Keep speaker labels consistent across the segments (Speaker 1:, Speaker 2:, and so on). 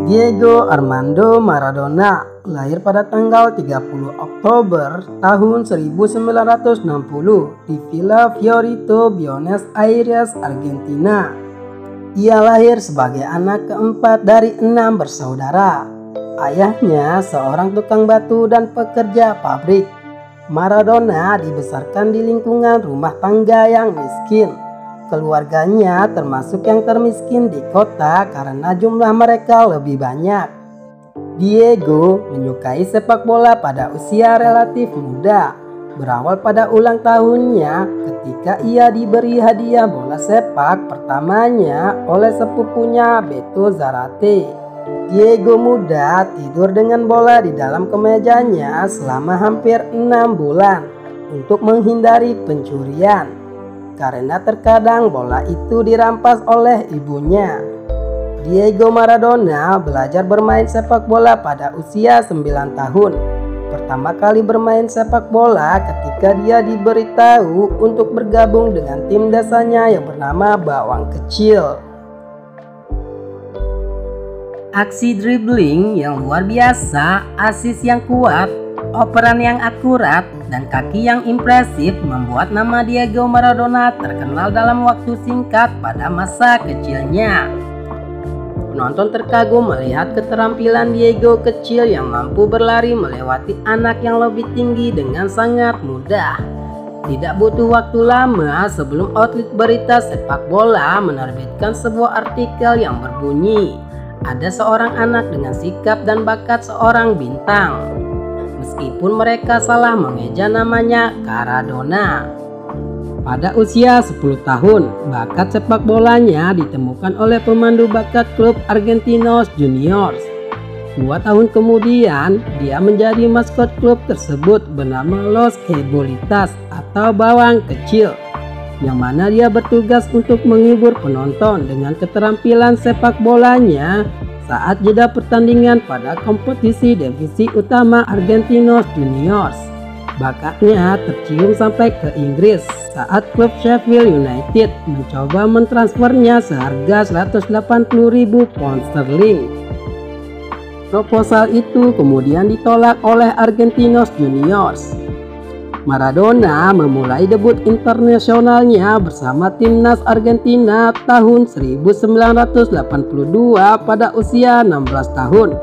Speaker 1: Diego Armando Maradona lahir pada tanggal 30 Oktober tahun 1960 di Villa Fiorito, Buenos Aires, Argentina. Ia lahir sebagai anak keempat dari 6 bersaudara. Ayahnya seorang tukang batu dan pekerja pabrik. Maradona dibesarkan di lingkungan rumah tangga yang miskin. Keluarganya termasuk yang termiskin di kota karena jumlah mereka lebih banyak. Diego menyukai sepak bola pada usia relatif muda. Berawal pada ulang tahunnya ketika ia diberi hadiah bola sepak pertamanya oleh sepupunya Beto Zarate. Diego muda tidur dengan bola di dalam kemejanya selama hampir 6 bulan untuk menghindari pencurian. Karena terkadang bola itu dirampas oleh ibunya. Diego Maradona belajar bermain sepak bola pada usia 9 tahun. Pertama kali bermain sepak bola ketika dia diberitahu untuk bergabung dengan tim desanya yang bernama Bawang Kecil. Aksi dribbling yang luar biasa, asis yang kuat, operan yang akurat, dan kaki yang impresif membuat nama Diego Maradona terkenal dalam waktu singkat pada masa kecilnya. Penonton terkagum melihat keterampilan Diego kecil yang mampu berlari melewati anak yang lebih tinggi dengan sangat mudah. Tidak butuh waktu lama sebelum outlet berita sepak bola menerbitkan sebuah artikel yang berbunyi, "Ada seorang anak dengan sikap dan bakat seorang bintang." Meskipun mereka salah mengeja namanya Maradona. Pada usia 10 tahun, bakat sepak bolanya ditemukan oleh pemandu bakat klub Argentinos Juniors. 2 tahun kemudian, dia menjadi maskot klub tersebut bernama Los Cebolitas atau Bawang Kecil, yang mana dia bertugas untuk menghibur penonton dengan keterampilan sepak bolanya saat jeda pertandingan pada kompetisi divisi utama Argentinos Juniors. Bakatnya tercium sampai ke Inggris saat klub Sheffield United mencoba mentransfernya seharga 180.000 pound sterling. Proposal itu kemudian ditolak oleh Argentinos Juniors. Maradona memulai debut internasionalnya bersama timnas Argentina tahun 1982 pada usia 16 tahun.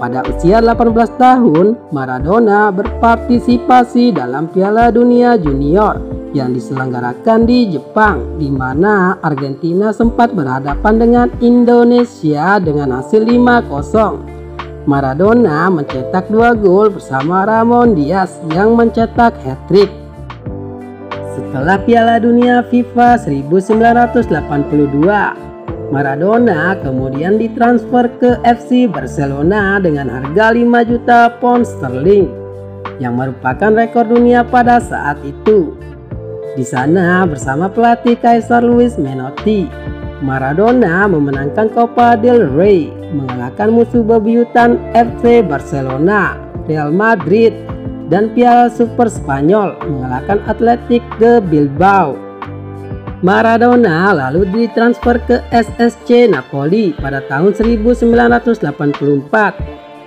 Speaker 1: Pada usia 18 tahun, Maradona berpartisipasi dalam Piala Dunia Junior yang diselenggarakan di Jepang, di mana Argentina sempat berhadapan dengan Indonesia dengan hasil 5-0. Maradona mencetak 2 gol bersama Ramon Diaz yang mencetak hat-trick. Setelah Piala Dunia FIFA 1982, Maradona kemudian ditransfer ke FC Barcelona dengan harga 5 juta pound sterling, yang merupakan rekor dunia pada saat itu. Di sana bersama pelatih Kaisar Luis Menotti, Maradona memenangkan Copa del Rey, mengalahkan musuh bebuyutan FC Barcelona, Real Madrid, dan Piala Super Spanyol, mengalahkan Athletic de Bilbao. Maradona lalu ditransfer ke SSC Napoli pada tahun 1984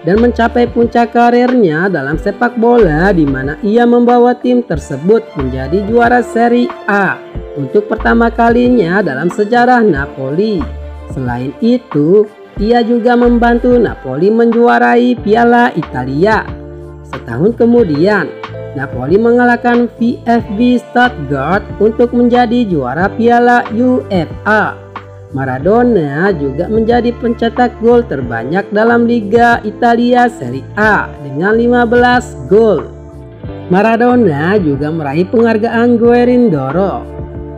Speaker 1: dan mencapai puncak karirnya dalam sepak bola, di mana ia membawa tim tersebut menjadi juara Serie A untuk pertama kalinya dalam sejarah Napoli. Selain itu, ia juga membantu Napoli menjuarai Piala Italia. Setahun kemudian, Napoli mengalahkan VfB Stuttgart untuk menjadi juara Piala UEFA. Maradona juga menjadi pencetak gol terbanyak dalam Liga Italia Serie A dengan 15 gol. Maradona juga meraih penghargaan Guerin d'Oro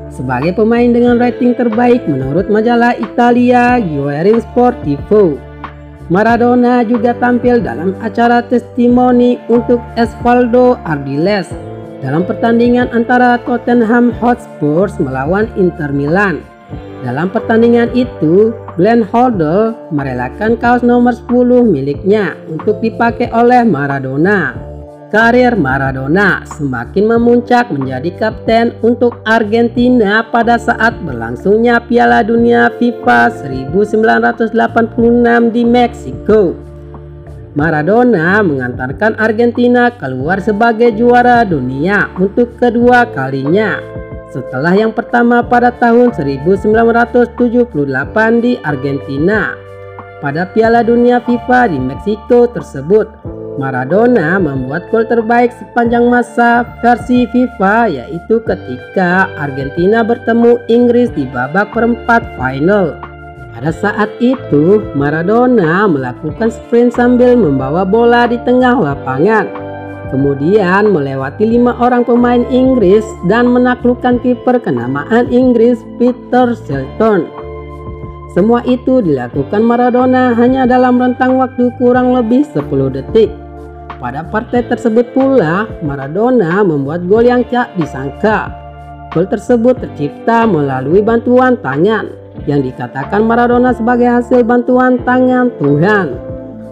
Speaker 1: sebagai pemain dengan rating terbaik menurut majalah Italia Guerin Sportivo. Maradona juga tampil dalam acara testimoni untuk Osvaldo Ardiles dalam pertandingan antara Tottenham Hotspur melawan Inter Milan. Dalam pertandingan itu, Glenn Hoddle merelakan kaos nomor 10 miliknya untuk dipakai oleh Maradona. Karir Maradona semakin memuncak menjadi kapten untuk Argentina pada saat berlangsungnya Piala Dunia FIFA 1986 di Meksiko. Maradona mengantarkan Argentina keluar sebagai juara dunia untuk kedua kalinya, setelah yang pertama pada tahun 1978 di Argentina. Pada Piala Dunia FIFA di Meksiko tersebut, Maradona membuat gol terbaik sepanjang masa versi FIFA, yaitu ketika Argentina bertemu Inggris di babak perempat final. Pada saat itu, Maradona melakukan sprint sambil membawa bola di tengah lapangan, kemudian melewati 5 orang pemain Inggris dan menaklukkan kiper kenamaan Inggris Peter Shilton. Semua itu dilakukan Maradona hanya dalam rentang waktu kurang lebih 10 detik. Pada partai tersebut pula, Maradona membuat gol yang tak disangka. Gol tersebut tercipta melalui bantuan tangan, yang dikatakan Maradona sebagai hasil bantuan tangan Tuhan.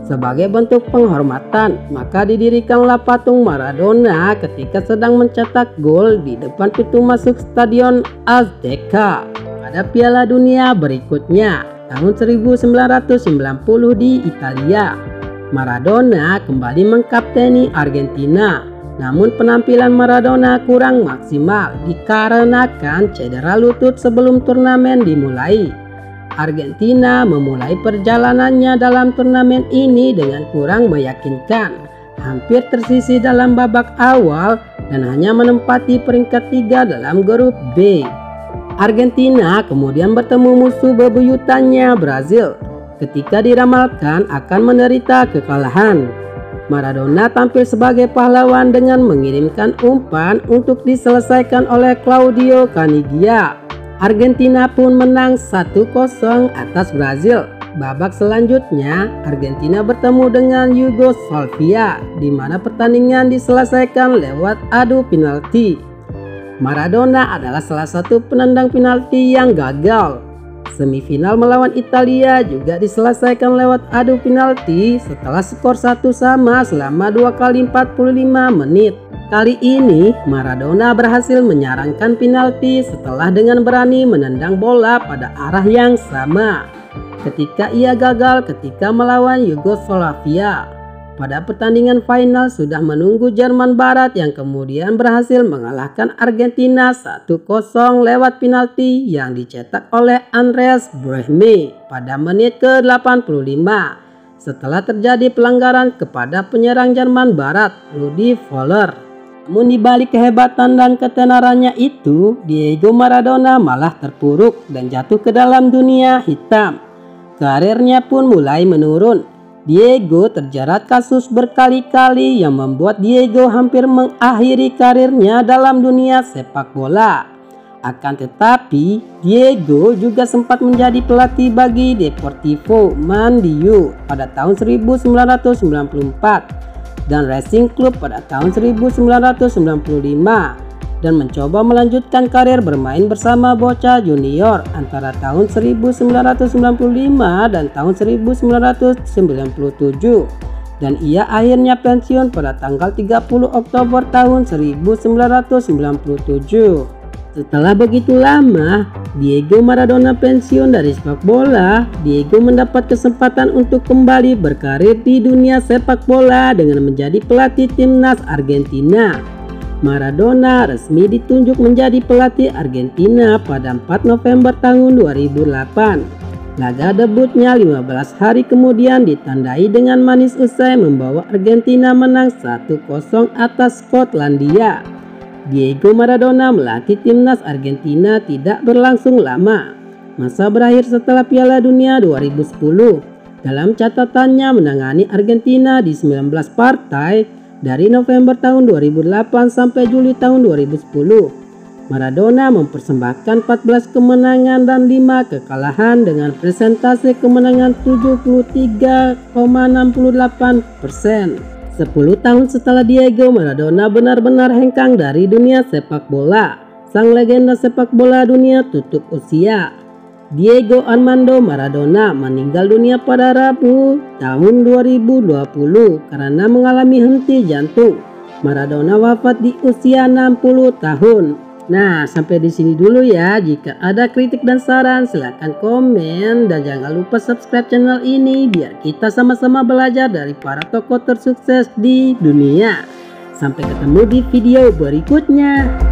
Speaker 1: Sebagai bentuk penghormatan, maka didirikanlah patung Maradona ketika sedang mencetak gol di depan pintu masuk Stadion Azteca. Pada Piala Dunia berikutnya, tahun 1990 di Italia, Maradona kembali mengkapteni Argentina. Namun penampilan Maradona kurang maksimal dikarenakan cedera lutut sebelum turnamen dimulai. Argentina memulai perjalanannya dalam turnamen ini dengan kurang meyakinkan, hampir tersisih dalam babak awal dan hanya menempati peringkat 3 dalam grup B. Argentina kemudian bertemu musuh bebuyutannya Brazil, ketika diramalkan akan menderita kekalahan. Maradona tampil sebagai pahlawan dengan mengirimkan umpan untuk diselesaikan oleh Claudio Caniggia. Argentina pun menang 1-0 atas Brazil. Babak selanjutnya, Argentina bertemu dengan Yugoslavia, di mana pertandingan diselesaikan lewat adu penalti. Maradona adalah salah satu penendang penalti yang gagal. Semifinal melawan Italia juga diselesaikan lewat adu penalti setelah skor 1-1 selama 2 kali 45 menit. Kali ini Maradona berhasil menyarangkan penalti setelah dengan berani menendang bola pada arah yang sama ketika ia gagal ketika melawan Yugoslavia. Pada pertandingan final sudah menunggu Jerman Barat yang kemudian berhasil mengalahkan Argentina 1-0 lewat penalti yang dicetak oleh Andreas Brehme pada menit ke-85 setelah terjadi pelanggaran kepada penyerang Jerman Barat Rudi Völler. Namun di balik kehebatan dan ketenarannya itu, Diego Maradona malah terpuruk dan jatuh ke dalam dunia hitam. Karirnya pun mulai menurun. Diego terjerat kasus berkali-kali yang membuat Diego hampir mengakhiri karirnya dalam dunia sepak bola. Akan tetapi, Diego juga sempat menjadi pelatih bagi Deportivo Mandiyú pada tahun 1994 dan Racing Club pada tahun 1995. Dan mencoba melanjutkan karir bermain bersama Boca Junior antara tahun 1995 dan tahun 1997, dan ia akhirnya pensiun pada tanggal 30 Oktober tahun 1997. Setelah begitu lama Diego Maradona pensiun dari sepak bola, Diego mendapat kesempatan untuk kembali berkarir di dunia sepak bola dengan menjadi pelatih timnas Argentina. Maradona resmi ditunjuk menjadi pelatih Argentina pada 4 November tahun 2008. Laga debutnya 15 hari kemudian ditandai dengan manis usai membawa Argentina menang 1-0 atas Skotlandia. Diego Maradona melatih timnas Argentina tidak berlangsung lama. Masa berakhir setelah Piala Dunia 2010. Dalam catatannya menangani Argentina di 19 partai dari November tahun 2008 sampai Juli tahun 2010, Maradona mempersembahkan 14 kemenangan dan 5 kekalahan dengan persentase kemenangan 73,68%. 10 tahun setelah Diego Maradona benar-benar hengkang dari dunia sepak bola, sang legenda sepak bola dunia tutup usia. Diego Armando Maradona meninggal dunia pada Rabu tahun 2020 karena mengalami henti jantung Maradona wafat di usia 60 tahun. Nah, sampai di sini dulu ya. Jika ada kritik dan saran, silahkan komen dan jangan lupa subscribe channel ini biar kita sama-sama belajar dari para tokoh tersukses di dunia. Sampai ketemu di video berikutnya.